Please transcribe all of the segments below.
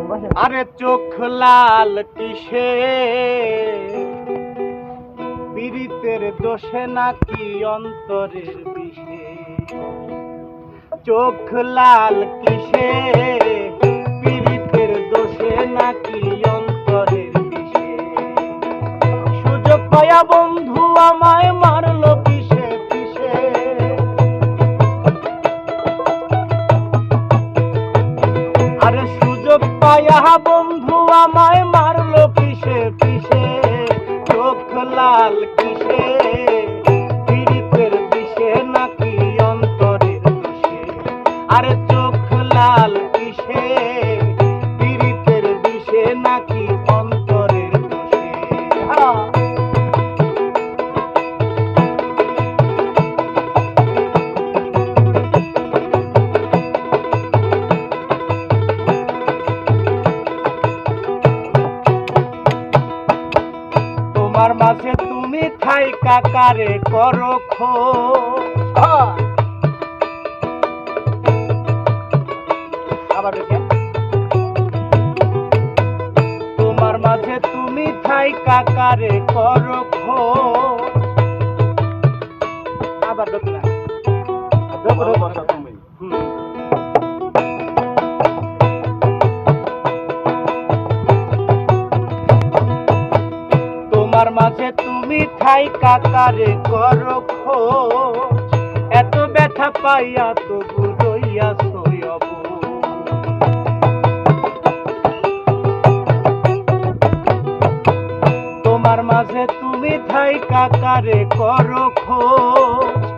আরে চোখ লাল কিসে পীড়িতের দোষে নাকি অন্তরের বিষে চোখ লাল কিসে পীড়িতের দোষে নাকি অন্তরের বিষে সুযোগ পায়া বন্ধু আমায় মারলো পিছে পিছে আরে সুযোগ পায়া বন্ধু আমায় মারলো পিছে পিছে চোখ লাল কিসে পীড়িতের বিষে নাকি অন্তরের দোষে আরে চোখ লাল কিসে পীড়িতের বিষে নাকি অন্তরের দোষে তোমার মাঝে তুমি থাইকা কারে করো খোঁজ আবার দেখেন তোমার মাঝে তুমি থাইকা কারে করো খোঁজ আবার দেখেন তুমি তোমার মাঝে তুমি থাইকা কারে করো খোঁজ এত ব্যথা পাইয়া তবু রইয়াছো অবুঝ তোমার মাঝে তুমি থাইকা কারে করো খোঁজ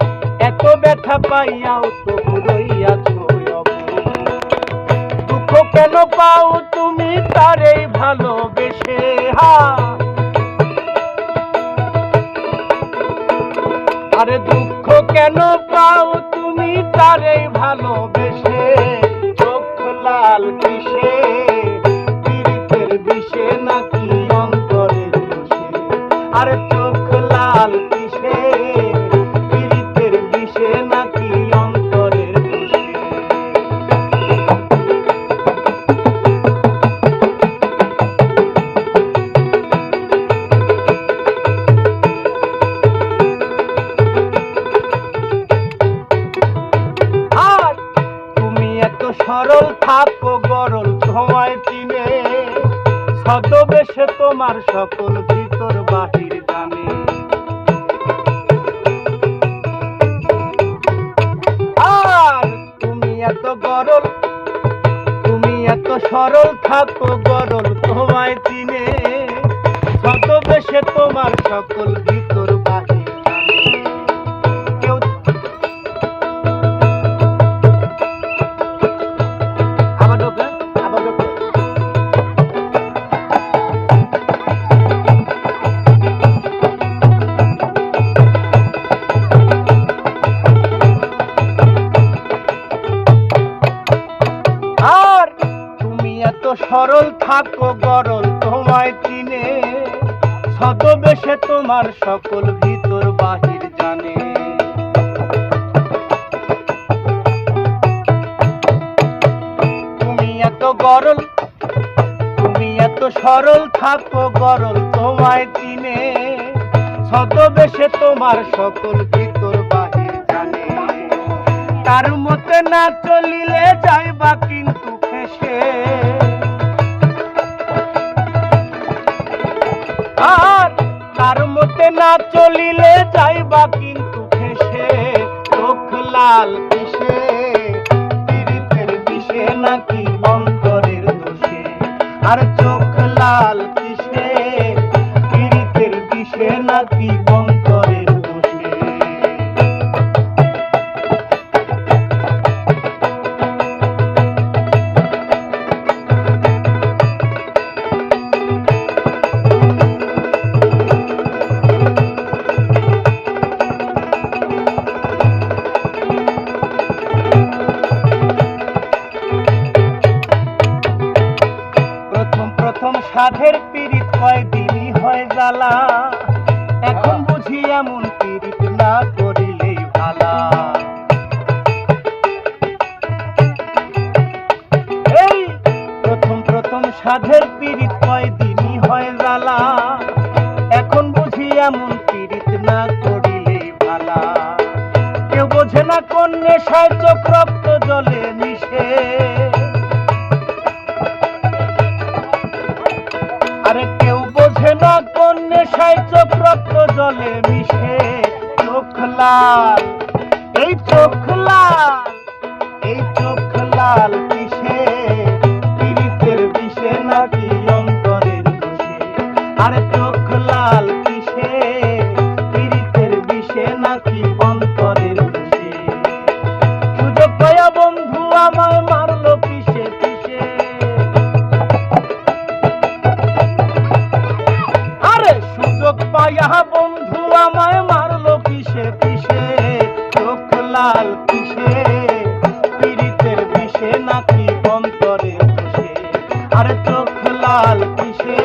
এত ব্যথা পাইয়াও তবু রইয়াছো অবুঝ দুঃখ কেন পাও তুমি তারেই ভালোবেসে আরে দুঃখ কেন পাও তুমি তারে ভালোবেসে চোখ লাল কিসে পীড়িতের বিষে নাকি অন্তরের দোষে আরে চোখ লাল কিসে পীড়িতের বিষে নাকি অন্তরের দোষে সরল থাকো গরল সময় চিনে ছদ্মবেশে তোমার সকল ভিতর বাহির জানে আর তুমি এত সরল থাকো গরল তোমায় চিনে ছদ্মবেশে তোমার সকল ভিতর বাহির সরল থাকো গরল তোমায় চিনে ছদ্মবেশে তোমার সকল ভিতর বাহির জানে তুমি এত সরল থাকো গরল তোমায় চিনে ছদ্মবেশে তোমার সকল ভিতর বাহির জানে তার মতে না চলিলে যাইবা কিন্তু ফেসে আর তার মতে না চলিলে যাইবা কিন্তু ফেসে চোখ লাল কিসে পীড়িতের বিষে নাকি অন্তরের দোষে আর চোখ লাল কিসে পীড়িতের বিষে নাকি অন্তরের দোষে সাধের পীড়িত কয়দিনই হয় জ্বালা এখন বুঝি এমন পীড়িত না করিলেই ভালা এই প্রথম এমন সাধের পীড়িত কয়দিনই হয় জ্বালা, এখন বুঝি এমন পীড়িত না করিলে ভালা। কেউ বোঝে না কোন নেশায় চোখ রক্ত জলে মিশে, আরে কেউ বোঝে না কোন নেশায় চোখ রক্ত জলে মিশে। চোখ লাল, এই চোখ লাল, এই চোখ লাল কিসে? পীড়িতের বিষে নাকি অন্তরের দোষে? আরে চোখ লাল কিসে? পীড়িতের বিষে নাকি অন্তরের দোষে? সুযোগ পায়া বন্ধু আমায় মারলো পিষে পিষে, আরে সুযোগ পায়া বন্ধু আমায় মারলো পিষে পিষে। চোখ লাল কিসে? পীড়িতের বিষে নাকি অন্তরের দোষে? আরে চোখ লাল কিসে?